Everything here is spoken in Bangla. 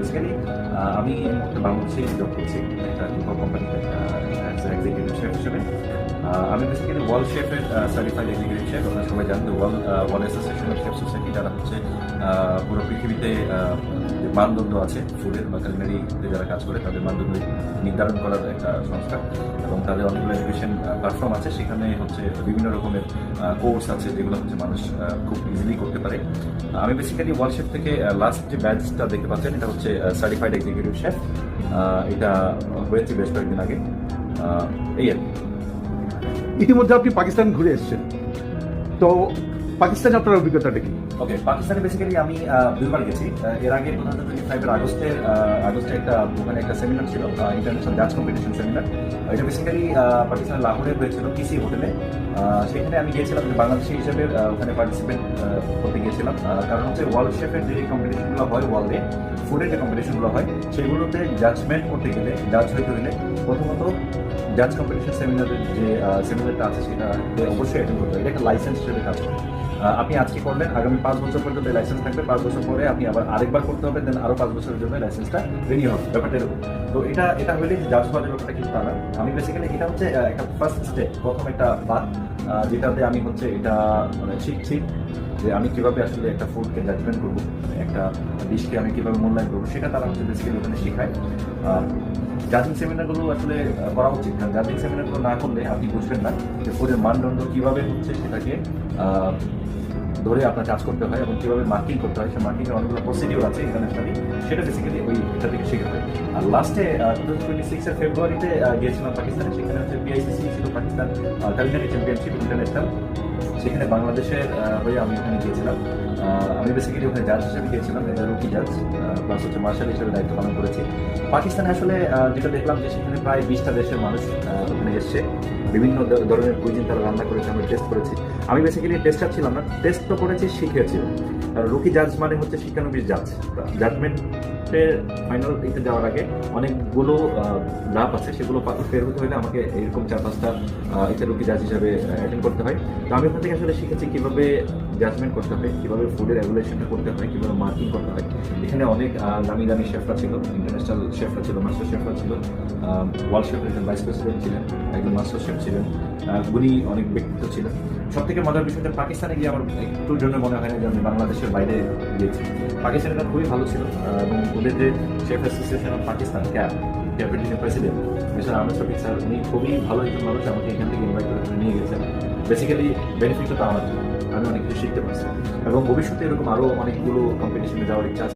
বেসিক্যালি আমি এই মুহূর্তে বাংলাদেশে জব করছি একটা দুটো কোম্পানিতে এক্সিকিউটিভ শেফ হিসেবে। আমি বেসিক্যালি ওয়ার্ল্ড শেফের সার্টিফাইড এক্সিকিউটিভ শেফ। আপনারা সবাই জানেন world association of chef society, যারা হচ্ছে পুরো পৃথিবীতে যে মানদণ্ড আছে ফুডের বা কুলিনারিতে যারা কাজ করে তাদের মানদণ্ড নির্ধারণ করার একটা সংস্থা, এবং তাদের অনেকগুলো এডুকেশন প্ল্যাটফর্ম আছে। সেখানে হচ্ছে বিভিন্ন রকমের কোর্স আছে যেগুলো হচ্ছে মানুষ খুব ইজিলি করতে পারে। আমি বেসিক্যালি ওয়ার্ল্ড শেফ থেকে লাস্ট যে ব্যাচটা দেখতে পাচ্ছেন এটা হচ্ছে সার্টিফাইড এক্সিকিউটিভ শেফ। এটা হয়েছে বেশ কয়েকদিন আগে। এই আর কি। ইতিমধ্যে আপনি পাকিস্তান ঘুরে এসেছেন, তো পাকিস্তানে আপনার অভিজ্ঞতাটা কি? ওকে, পাকিস্তানে বেসিক্যালি আমি দুইবার গেছি। এর আগে 2025-এর আগস্টে ওখানে একটা সেমিনার ছিল, ইন্টারন্যাশনাল জাজ কম্পিটিশন সেমিনার। এটা বেসিক্যালি পাকিস্তানের লাহোরে হয়েছিল পিসি হোটেলে। সেখানে আমি গিয়েছিলাম যে বাংলাদেশি হিসেবে ওখানে পার্টিসিপেট করতে গিয়েছিলাম। কারণ হচ্ছে ওয়ার্ল্ড শেফের যে কম্পিটিশনগুলো হয়, ওয়ার্ল্ডে ফুডের যে কম্পিটিশনগুলো হয় সেগুলোতে জাজমেন্ট করতে গেলে, জাজ হইতে হলে প্রথমত জাজ কম্পিটিশন সেমিনারের যে সেমিনারটা আছে সেটা অবশ্যই অ্যাটেন্ড করতে হবে। এটা একটা লাইসেন্স হিসেবে কাজ করে। আপনি আজকে করলেন, আগামী 5 বছর পর্যন্ত লাইসেন্স থাকবে। 5 বছর পরে আপনি আবার আরেকবার করতে হবে, দেন আরো 5 বছরের জন্য লাইসেন্সটা রিনিউ হবে। ব্যাপারটা এরকম। তো এটা হলে জাজ হওয়ার ব্যাপারটা কিন্তু তা না। আমি বেসিক্যালি এটা হচ্ছে একটা ফার্স্ট স্টেপ, প্রথম একটা পাথ, যেটাতে আমি হচ্ছে এটা মানে শিখছি যে আমি কিভাবে আসলে একটা ফুডকে জাজমেন্ট করবো, একটা ডিশকে আমি কিভাবে মূল্যায়ন করবো, সেটা তারা হচ্ছে বেসিক্যালি ওখানে শেখায়। জাজিং সেমিনারগুলো আসলে করা উচিত, কারণ জাজিং সেমিনারগুলো না করলে আপনি বুঝবেন না যে ফুডের মানদণ্ড কীভাবে হচ্ছে সেটাকে ধরে আপনার কাজ করতে হয় এবং কীভাবে মার্কিং করতে হয়। সেই মার্কিংয়ের অনেকগুলো প্রসিডিওর আছে ইন্টারন্যাশনালি, সেটা বেসিক্যালি এটা থেকে শিখতে হয়। আর লাস্টে 2026-এর ফেব্রুয়ারিতে গিয়েছিলাম পাকিস্তানে। সেখানে হচ্ছে PICC ছিল, পাকিস্তান কুলিনারি চ্যাম্পিয়নশিপ ইন্টারন্যাশনাল। সেখানে বাংলাদেশের হয়ে আমি ওখানে গিয়েছিলাম। আমি বেসিক্যালি ওখানে জাজ হিসেবে গিয়েছিলাম, রুকি জাজ, প্লাস হচ্ছে মার্শাল হিসেবে দায়িত্ব পালন করেছি। পাকিস্তানে আসলে যেটা দেখলাম যে সেখানে প্রায় 20টা দেশের মানুষ ওখানে এসছে, বিভিন্ন ধরনের কুইজিন তারা রান্না করেছে, আমরা টেস্ট করেছি। আমি বেসিক্যালি টেস্টার ছিলাম না, টেস্ট তো করেছি, শিখিয়েছি। আর রুকি জাজ মানে হচ্ছে শিক্ষানবিশ জাজ। জাজমেন্টের ফাইনাল দিতে যাওয়ার আগে অনেকগুলো ধাপ আছে, সেগুলো ফের হতে হলে আমাকে এরকম 4-5টা এটা রুকি জাজ হিসাবে অ্যাটেন্ড করতে হয়। তো আমি ওখান থেকে আসলে শিখেছি কীভাবে জাজমেন্ট করতে হয়, কীভাবে ফুডের রেগুলেশনটা করতে হয়, কীভাবে মার্কিং করতে হয়। এখানে অনেক দামি দামি শেফরা ছিল, ইন্টারন্যাশনাল শেফরা ছিল, মাস্টার শেফরা ছিল। ওয়ার্ল্ড শেফের একজন ভাইস প্রেসিডেন্ট ছিলেন, একজন মাস্টার শেফ ছিলেন, উনি অনেক ব্যক্তিত্ব ছিলেন। সব থেকে মজার বিষয়টা, পাকিস্তানে গিয়ে আমার একটুর জন্য মনে হয় না যে আমি বাংলাদেশের বাইরে গিয়েছি। পাকিস্তানটা খুবই ভালো ছিল, এবং ওদের যে শেফ অ্যাসোসিয়েশন অফ পাকিস্তান ক্যাপিটালের president mister Ahmed Shafiq sir, উনি খুবই ভালো একজন মানুষ। আমাকে এখান থেকে ইনভাইট করে নিয়ে গেছেন। বেসিক্যালি বেনিফিটটা তো আমার, আমি অনেক কিছু শিখতে পারছি, এবং ভবিষ্যতে এরকম আরও অনেকগুলো কম্পিটিশনে যাওয়ার ইচ্ছা আছে।